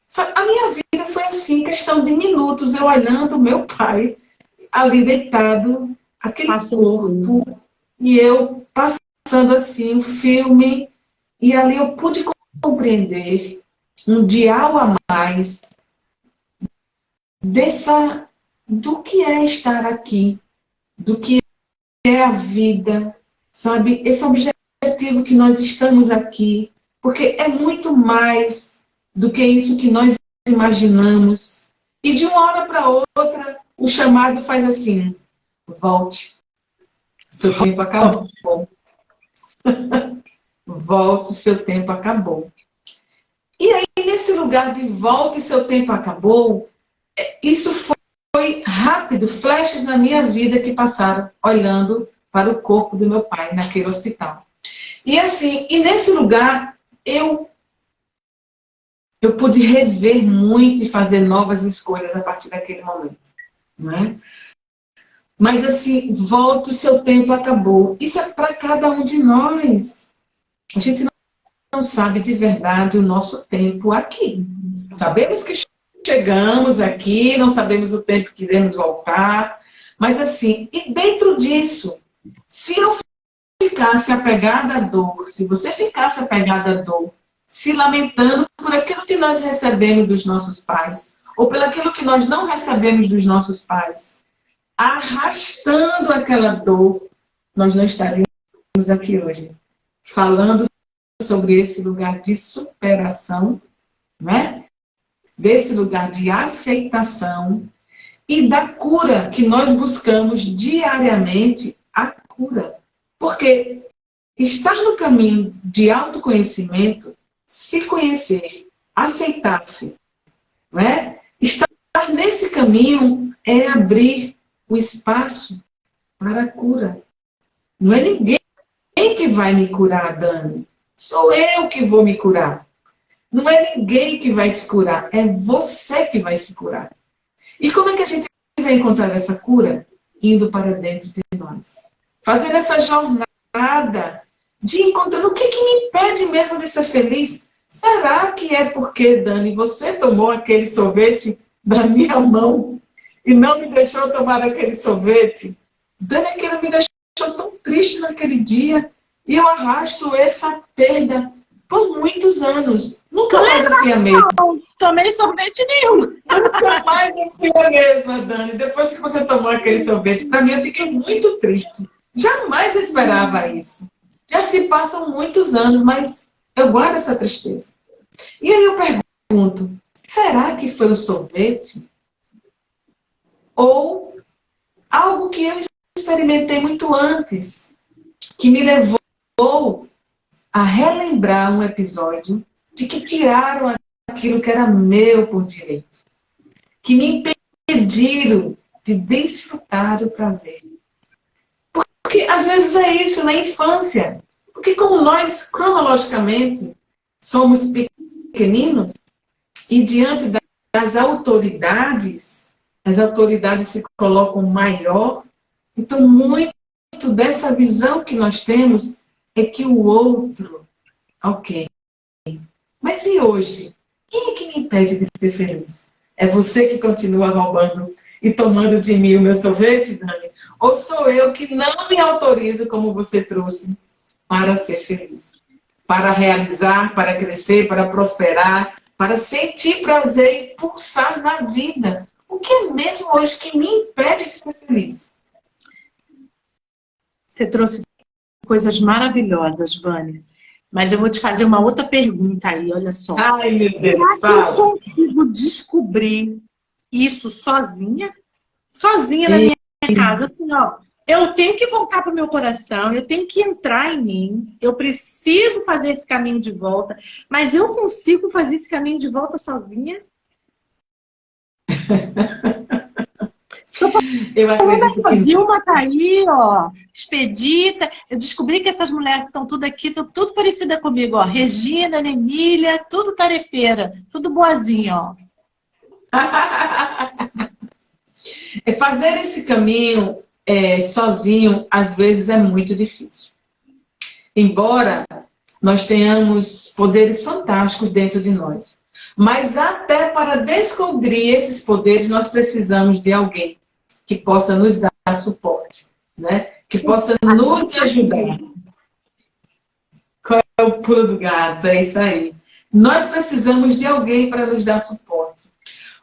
Sabe? A minha vida foi assim, questão de minutos, eu olhando meu pai ali deitado, aquele corpo, e eu passando assim um filme, e ali eu pude compreender um dial a mais do que é estar aqui, do que é a vida, sabe? Esse objetivo que nós estamos aqui, porque é muito mais do que isso que nós imaginamos. E de uma hora para outra, o chamado faz assim, volte, seu tempo acabou. Volte, seu tempo acabou. E aí, nesse lugar de volta e seu tempo acabou, isso foi rápido, flashes na minha vida que passaram, olhando para o corpo do meu pai naquele hospital. E assim, e nesse lugar, eu pude rever muito e fazer novas escolhas a partir daquele momento. Né? Mas assim, volta, o seu tempo acabou. Isso é para cada um de nós. A gente não sabe de verdade o nosso tempo aqui. Sabemos que chegamos aqui, não sabemos o tempo que iremos voltar, mas assim, e dentro disso, se eu ficasse apegada à dor, se você ficasse apegada à dor, se lamentando por aquilo que nós recebemos dos nossos pais, ou por aquilo que nós não recebemos dos nossos pais, arrastando aquela dor, nós não estaríamos aqui hoje, falando sobre esse lugar de superação, né? Desse lugar de aceitação e da cura que nós buscamos diariamente, a cura. Porque estar no caminho de autoconhecimento, se conhecer, aceitar-se, né? Estar nesse caminho é abrir o espaço para a cura. Não é ninguém que vai me curar, Dani. Sou eu que vou me curar. Não é ninguém que vai te curar, é você que vai se curar. E como é que a gente vai encontrar essa cura? Indo para dentro de nós. Fazendo essa jornada de encontrar o que me impede mesmo de ser feliz. Será que é porque, Dani, você tomou aquele sorvete da minha mão e não me deixou tomar aquele sorvete? Dani, aquilo me deixou tão triste naquele dia e eu arrasto essa perda por muitos anos. Nunca mais eu fui a mesma. Não tomei sorvete nenhum. Nunca mais eu fui a mesma, Dani. Depois que você tomou aquele sorvete, para mim eu fiquei muito triste. Jamais eu esperava isso. Já se passam muitos anos, mas eu guardo essa tristeza. E aí eu pergunto, será que foi o sorvete? Ou algo que eu experimentei muito antes, que me levou a relembrar um episódio de que tiraram aquilo que era meu por direito, que me impediram de desfrutar do prazer. Porque às vezes é isso na infância, porque como nós cronologicamente somos pequeninos e diante das autoridades, as autoridades se colocam maior, então muito dessa visão que nós temos é que o outro, ok. Mas e hoje? Quem é que me impede de ser feliz? É você que continua roubando e tomando de mim o meu sorvete, Dani? Ou sou eu que não me autorizo, como você trouxe, para ser feliz? Para realizar, para crescer, para prosperar, para sentir prazer e pulsar na vida. O que é mesmo hoje que me impede de ser feliz? Você trouxe coisas maravilhosas, Vânia. Mas eu vou te fazer uma outra pergunta aí, olha só. Ai, meu Deus, será que fala. eu consigo descobrir isso sozinha? Sozinha na minha casa, assim, ó. Eu tenho que voltar para o meu coração, eu tenho que entrar em mim, eu preciso fazer esse caminho de volta, mas eu consigo fazer esse caminho de volta sozinha? Eu acredito A que Vilma tá aí, ó, expedita. Eu descobri que essas mulheres que estão tudo aqui, estão tudo parecida comigo, ó. Regina, Emília, tudo tarefeira, tudo boazinha, ó. fazer esse caminho sozinho, às vezes, é muito difícil. Embora nós tenhamos poderes fantásticos dentro de nós. Mas até para descobrir esses poderes, nós precisamos de alguém que possa nos dar suporte, né? Que possa nos ajudar. Qual é o pulo do gato? É isso aí. Nós precisamos de alguém para nos dar suporte.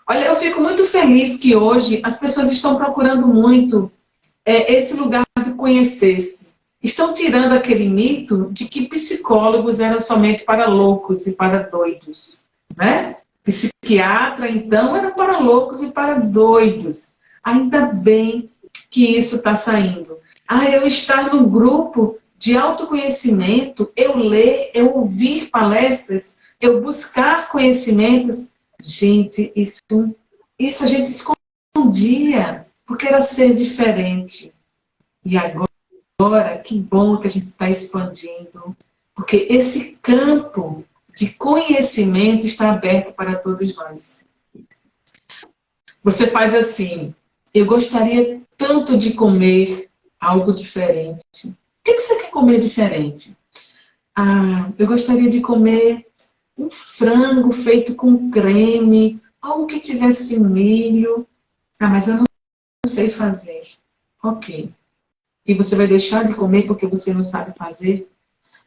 Olha, eu fico muito feliz que hoje as pessoas estão procurando muito esse lugar de conhecer-se. Estão tirando aquele mito de que psicólogos eram somente para loucos e para doidos, né? Psiquiatra, então, era para loucos e para doidos. Ainda bem que isso está saindo. Eu estar num grupo de autoconhecimento, eu ler, eu ouvir palestras, eu buscar conhecimentos. Gente, isso a gente escondia, porque era ser diferente. E agora, que bom que a gente está expandindo, porque esse campo de conhecimento está aberto para todos nós. Você faz assim, eu gostaria tanto de comer algo diferente. O que você quer comer diferente? Eu gostaria de comer um frango feito com creme, algo que tivesse milho. Mas eu não sei fazer. Ok. E você vai deixar de comer porque você não sabe fazer?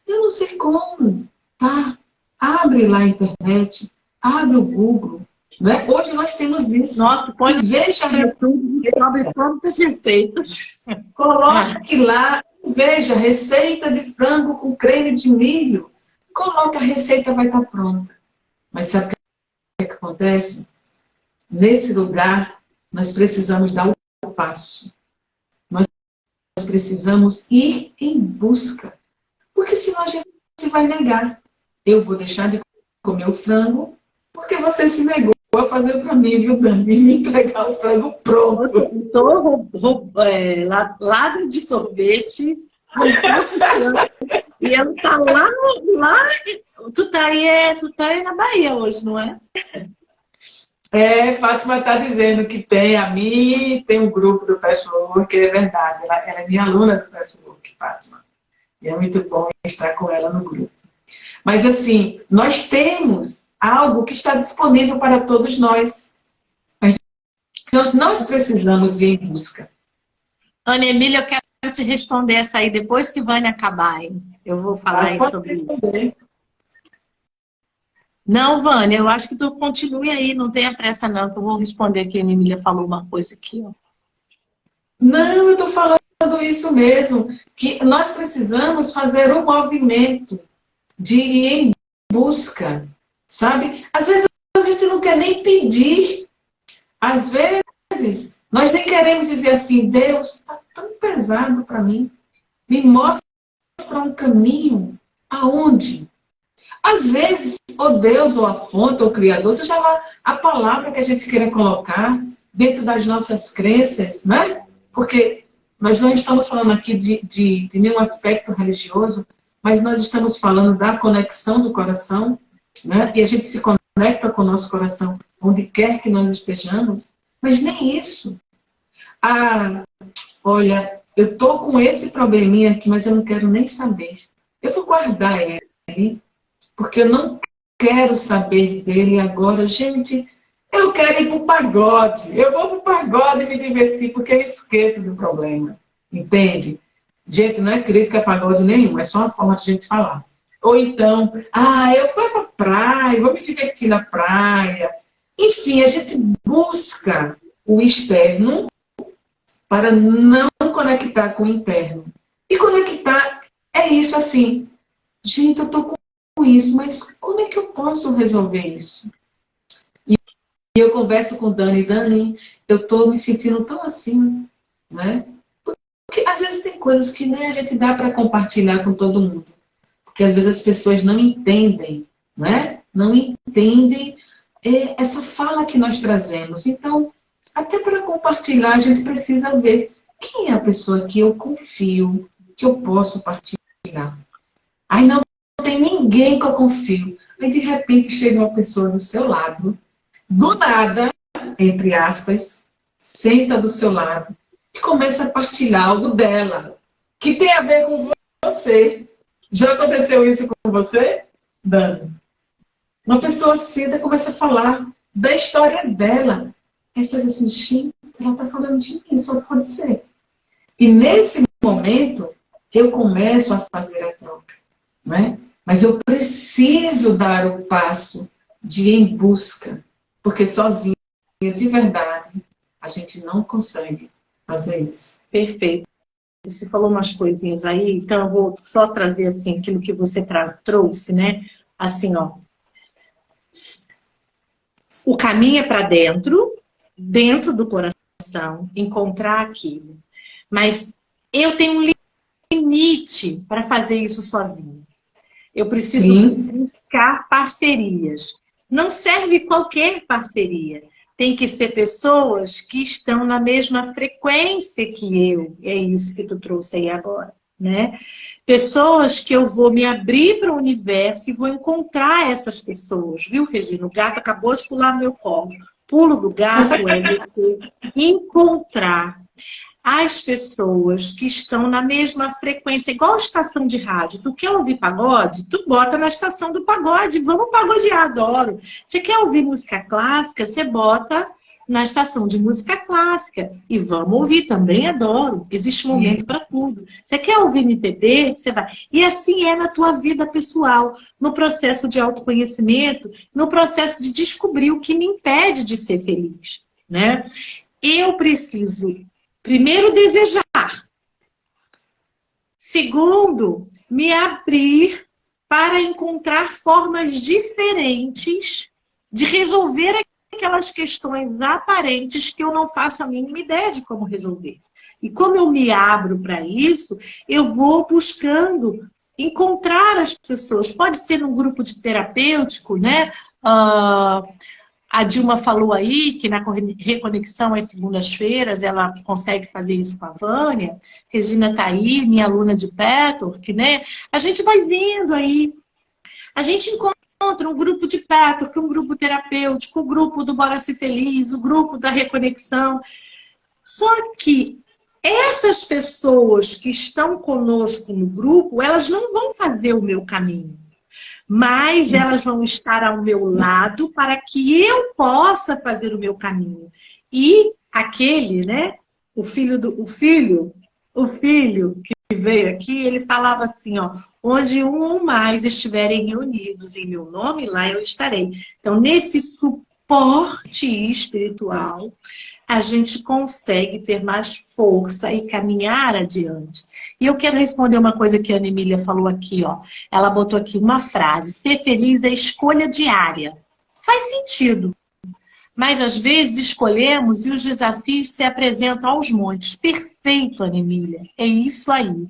Eu não sei como. Tá? Abre lá a internet, abre o Google. Né? Hoje nós temos isso. Nossa, pode veja a sobre todas as receitas. Coloque lá, veja, receita de frango com creme de milho. Coloque, a receita vai estar pronta. Mas sabe o que acontece? Nesse lugar, nós precisamos dar o passo. Nós precisamos ir em busca. Porque senão a gente vai negar. Eu vou deixar de comer o frango porque você se negou a fazer para mim, viu, Dani? E me entregar o frango pronto. Ladra de sorvete. E ela tá lá. Tu tá aí na Bahia hoje, não é? Fátima está dizendo que tem a mim, tem um grupo do Patchwork, é verdade. Ela é minha aluna do Patchwork, Fátima. E é muito bom estar com ela no grupo. Mas assim, nós temos algo que está disponível para todos nós. Mas nós precisamos ir em busca. Ana Emília, eu quero te responder essa aí depois que Vânia acabar, hein? Eu vou falar aí sobre isso. Não, Vânia, eu acho que tu continue aí, não tenha pressa não, que eu vou responder aqui. A Ana Emília falou uma coisa aqui, ó. Não, eu estou falando isso mesmo, que nós precisamos fazer um movimento de ir em busca, sabe? Às vezes a gente não quer nem pedir, às vezes nós nem queremos dizer assim, Deus, está tão pesado para mim, me mostra um caminho, aonde? Às vezes, o Deus, ou a fonte, ou o Criador, seja lá a palavra que a gente queira colocar dentro das nossas crenças, né? Porque nós não estamos falando aqui de nenhum aspecto religioso, mas nós estamos falando da conexão do coração, né? E a gente se conecta com o nosso coração onde quer que nós estejamos, mas nem isso. Olha, eu estou com esse probleminha aqui, mas eu não quero nem saber. Eu vou guardar ele, porque eu não quero saber dele agora. Gente, eu quero ir para o pagode. Eu vou para o pagode e me divertir, porque eu esqueço do problema. Entende? Gente, não é crítica a pagode nenhum, é só uma forma de a gente falar. Ou então, eu vou para a praia, vou me divertir na praia. Enfim, a gente busca o externo para não conectar com o interno. E conectar é isso assim. Gente, eu estou com isso, mas como é que eu posso resolver isso? E eu converso com Dani. Dani, eu estou me sentindo tão assim, né? Porque às vezes tem coisas que nem a gente dá para compartilhar com todo mundo. Porque às vezes as pessoas não entendem, né? Não entendem essa fala que nós trazemos. Então, até para compartilhar, a gente precisa ver quem é a pessoa que eu confio, que eu posso partilhar. Aí não tem ninguém que eu confio. Aí, de repente, chega uma pessoa do seu lado, do nada, entre aspas, senta do seu lado e começa a partilhar algo dela, que tem a ver com você. Já aconteceu isso com você, Dani? Uma pessoa senta e começa a falar da história dela. Aí faz assim, gente, ela está falando de mim, só pode ser. E nesse momento, eu começo a fazer a troca, né? Mas eu preciso dar o passo de ir em busca, porque sozinha, de verdade, a gente não consegue fazer isso. Perfeito. Você falou umas coisinhas aí, então eu vou só trazer assim aquilo que você trouxe, né? Assim, ó. O caminho é para dentro do coração, encontrar aquilo. Mas eu tenho um limite para fazer isso sozinho. Eu preciso buscar parcerias. Não serve qualquer parceria. Tem que ser pessoas que estão na mesma frequência que eu. É isso que tu trouxe aí agora, né? Pessoas que eu vou me abrir para o universo e vou encontrar essas pessoas. Viu, Regina? O gato acabou de pular no meu colo. Pulo do gato é você encontrar as pessoas que estão na mesma frequência, igual a estação de rádio. Tu quer ouvir pagode? Tu bota na estação do pagode. Vamos pagodear, adoro. Você quer ouvir música clássica? Você bota na estação de música clássica. E vamos ouvir, também adoro. Existe momento para tudo. Você quer ouvir MPB? Você vai. E assim é na tua vida pessoal, no processo de autoconhecimento, no processo de descobrir o que me impede de ser feliz, né? Eu preciso primeiro, desejar. Segundo, me abrir para encontrar formas diferentes de resolver aquelas questões aparentes que eu não faço a mínima ideia de como resolver. E como eu me abro para isso, eu vou buscando encontrar as pessoas. Pode ser num grupo de terapêutico, né? A Dilma falou aí que na reconexão às segundas-feiras ela consegue fazer isso com a Vânia. Regina tá aí, minha aluna de Petwork, né? A gente vai vendo aí. A gente encontra um grupo de Petwork, um grupo terapêutico, o grupo do Bora Ser Feliz, o grupo da reconexão. Só que essas pessoas que estão conosco no grupo, elas não vão fazer o meu caminho. Mas elas vão estar ao meu lado para que eu possa fazer o meu caminho. E aquele, né? O filho que veio aqui, ele falava assim, ó, onde um ou mais estiverem reunidos em meu nome, lá eu estarei. Então, nesse suporte espiritual, a gente consegue ter mais força e caminhar adiante. E eu quero responder uma coisa que a Ana Emília falou aqui, ó. Ela botou aqui uma frase: ser feliz é escolha diária. Faz sentido. Mas às vezes escolhemos e os desafios se apresentam aos montes. Perfeito, Ana Emília. É isso aí.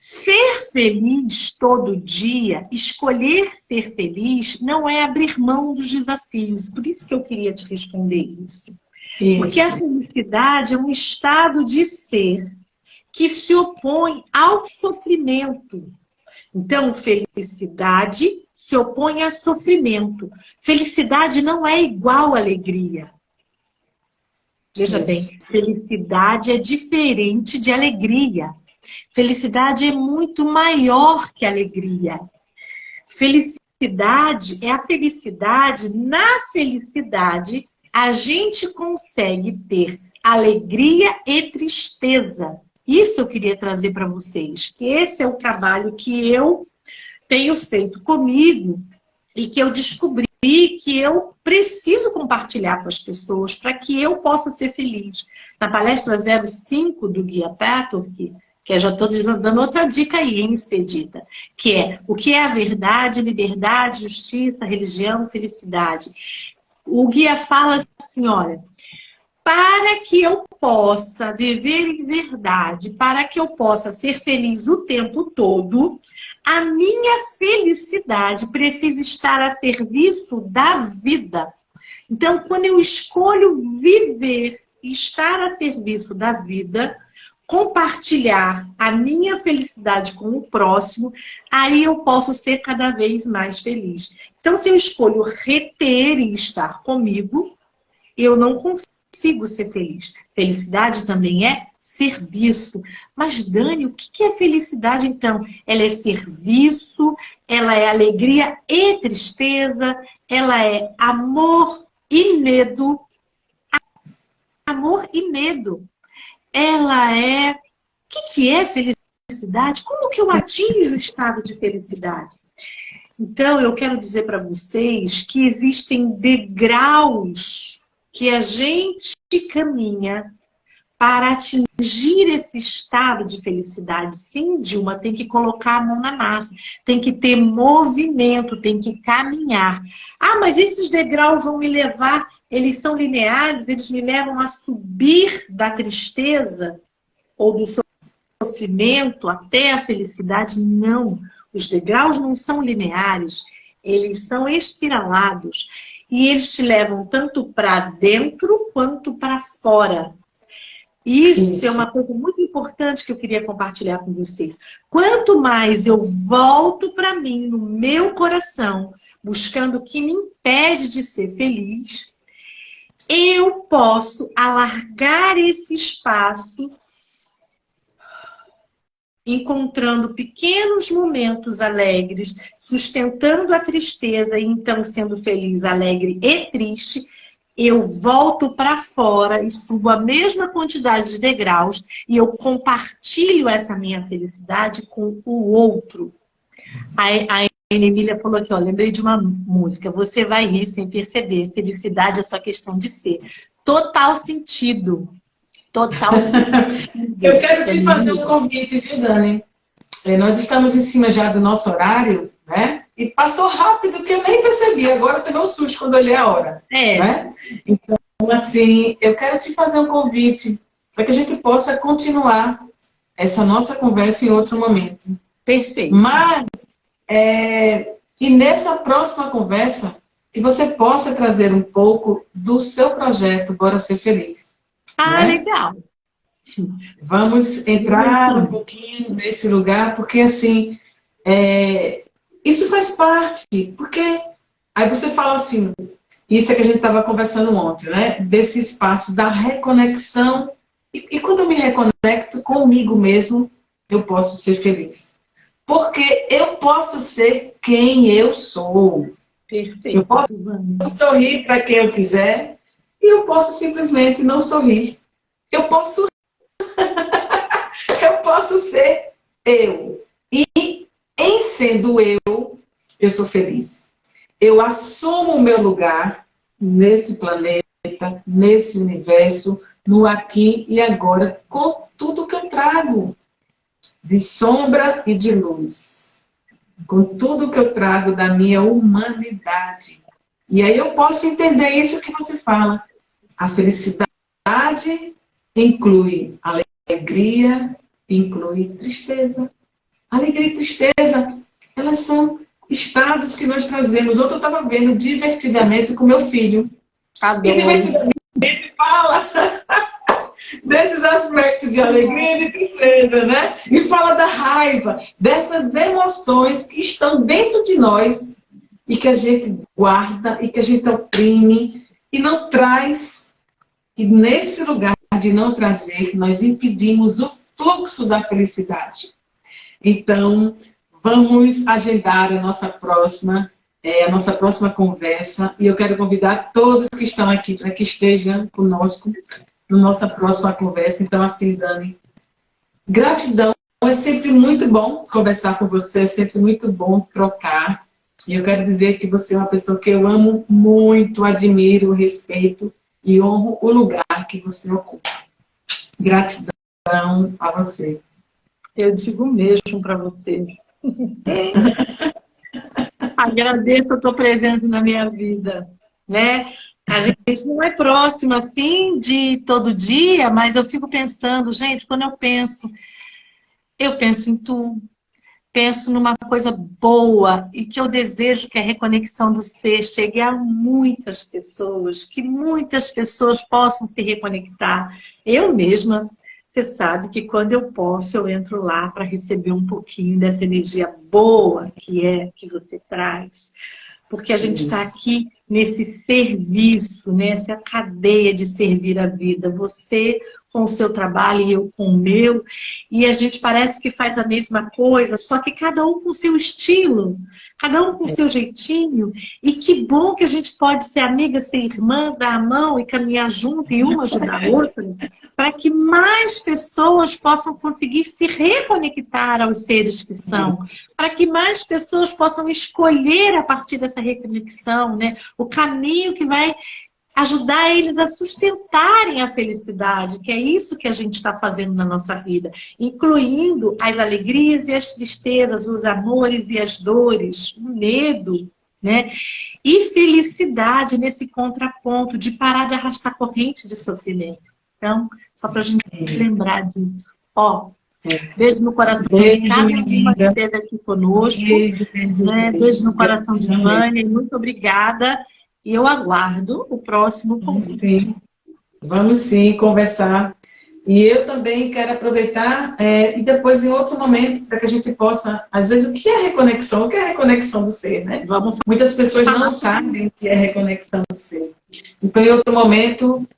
Ser feliz todo dia, escolher ser feliz, não é abrir mão dos desafios. Por isso que eu queria te responder isso. Porque a felicidade é um estado de ser que se opõe ao sofrimento. Então, felicidade se opõe a sofrimento. Felicidade não é igual a alegria. Veja bem, felicidade é diferente de alegria. Felicidade é muito maior que alegria. Felicidade é a felicidade. Na felicidade, a gente consegue ter alegria e tristeza. Isso eu queria trazer para vocês. Que esse é o trabalho que eu tenho feito comigo e que eu descobri que eu preciso compartilhar com as pessoas para que eu possa ser feliz. Na palestra 05 do Guia Petwork, que eu já estou dando outra dica aí, hein, Expedita? Que é o que é a verdade, liberdade, justiça, religião, felicidade. O guia fala assim, olha, para que eu possa viver em verdade, para que eu possa ser feliz o tempo todo, a minha felicidade precisa estar a serviço da vida. Então, quando eu escolho viver e estar a serviço da vida, compartilhar a minha felicidade com o próximo, aí eu posso ser cada vez mais feliz. Então, se eu escolho reter e estar comigo, eu não consigo ser feliz. Felicidade também é serviço. Mas, Dani, o que é felicidade, então? Ela é serviço, ela é alegria e tristeza, ela é amor e medo. Amor e medo. Ela é... O que é felicidade? Como que eu atinjo o estado de felicidade? Então, eu quero dizer para vocês que existem degraus que a gente caminha para atingir esse estado de felicidade. Sim, Dilma, tem que colocar a mão na massa, tem que ter movimento, tem que caminhar. Ah, mas esses degraus vão me levar, eles são lineares, eles me levam a subir da tristeza ou do sofrimento até a felicidade? Não, os degraus não são lineares, eles são espiralados. E eles te levam tanto para dentro quanto para fora. Isso é uma coisa muito importante que eu queria compartilhar com vocês. Quanto mais eu volto para mim, no meu coração, buscando o que me impede de ser feliz, eu posso alargar esse espaço, encontrando pequenos momentos alegres, sustentando a tristeza e então sendo feliz, alegre e triste. Eu volto para fora e subo a mesma quantidade de degraus e eu compartilho essa minha felicidade com o outro. A Emília falou aqui, ó, lembrei de uma música, você vai rir sem perceber, felicidade é só questão de ser. Total sentido. Total sentido. Eu quero te fazer um convite, viu, Dani? Nós estamos em cima já do nosso horário, né? E passou rápido que eu nem percebi. Agora eu tomei um susto quando olhei a hora. Né? Então, assim, eu quero te fazer um convite para que a gente possa continuar essa nossa conversa em outro momento. Perfeito. Mas, e nessa próxima conversa, que você possa trazer um pouco do seu projeto Bora Ser Feliz. Ah, né? Legal. Vamos entrar um pouquinho nesse lugar, porque assim, isso faz parte, porque aí você fala assim, isso é que a gente estava conversando ontem, né? Desse espaço da reconexão, e quando eu me reconecto comigo mesmo, eu posso ser feliz. Porque eu posso ser quem eu sou. Perfeito. Eu posso sorrir para quem eu quiser, e eu posso simplesmente não sorrir. Eu posso ser eu. E em sendo eu sou feliz. Eu assumo o meu lugar nesse planeta, nesse universo, no aqui e agora, com tudo que eu trago, de sombra e de luz. Com tudo que eu trago da minha humanidade. E aí eu posso entender isso que você fala. A felicidade inclui alegria, inclui tristeza. Alegria e tristeza, elas são estados que nós trazemos. Ontem eu estava vendo divertidamente com meu filho. Adoro. E divertidamente fala desses aspectos de alegria e de tristeza, né? E fala da raiva, dessas emoções que estão dentro de nós e que a gente guarda e que a gente oprime e não traz. E nesse lugar de não trazer, nós impedimos o fluxo da felicidade. Então, vamos agendar a nossa próxima conversa. E eu quero convidar todos que estão aqui para que estejam conosco na nossa próxima conversa. Então, assim, Dani, gratidão. É sempre muito bom conversar com você, é sempre muito bom trocar. E eu quero dizer que você é uma pessoa que eu amo muito, admiro, respeito e honro o lugar que você ocupa. Gratidão a você. Eu digo mesmo para você. Agradeço a tua presença na minha vida, né? A gente não é próximo assim de todo dia, mas eu fico pensando, gente, quando eu penso em tu, penso numa coisa boa e que eu desejo que a reconexão do ser chegue a muitas pessoas, que muitas pessoas possam se reconectar. Eu mesma, você sabe que quando eu posso, eu entro lá para receber um pouquinho dessa energia boa que você traz. Porque a gente está aqui nesse serviço, nessa cadeia de servir a vida. Você com o seu trabalho e eu com o meu. E a gente parece que faz a mesma coisa, só que cada um com o seu estilo, cada um com o seu jeitinho. E que bom que a gente pode ser amiga, ser irmã, dar a mão e caminhar junto e uma ajudar a outra, para que mais pessoas possam conseguir se reconectar aos seres que são, para que mais pessoas possam escolher a partir dessa reconexão, né, o caminho que vai ajudar eles a sustentarem a felicidade, que é isso que a gente está fazendo na nossa vida, incluindo as alegrias e as tristezas, os amores e as dores, o medo, né? E felicidade nesse contraponto de parar de arrastar corrente de sofrimento. Então, só para a gente lembrar disso. Ó, beijo no coração de cada uma que esteve aqui conosco. Beijo no coração de Vânia. Muito obrigada. E eu aguardo o próximo convite. Sim. Vamos sim conversar. E eu também quero aproveitar e depois em outro momento para que a gente possa, às vezes, o que é reconexão? O que é reconexão do ser, né? Muitas pessoas não sabem o que é reconexão do ser. Então, em outro momento,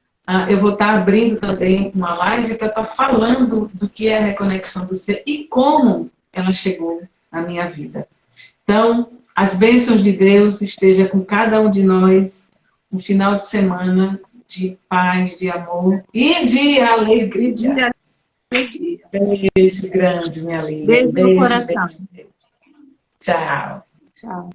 eu vou estar abrindo também uma live para estar falando do que é a reconexão do ser e como ela chegou na minha vida. Então, as bênçãos de Deus estejam com cada um de nós, um final de semana de paz, de amor e de alegria. Beijo grande, minha linda. Beijo no coração. Beijo. Tchau. Tchau.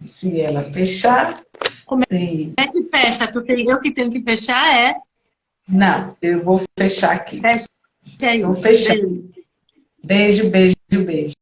Se ela fechar... Como é que fecha? Eu que tenho que fechar, Não, eu vou fechar aqui. Fecha aí. Vou fechar. Beijo, beijo, beijo.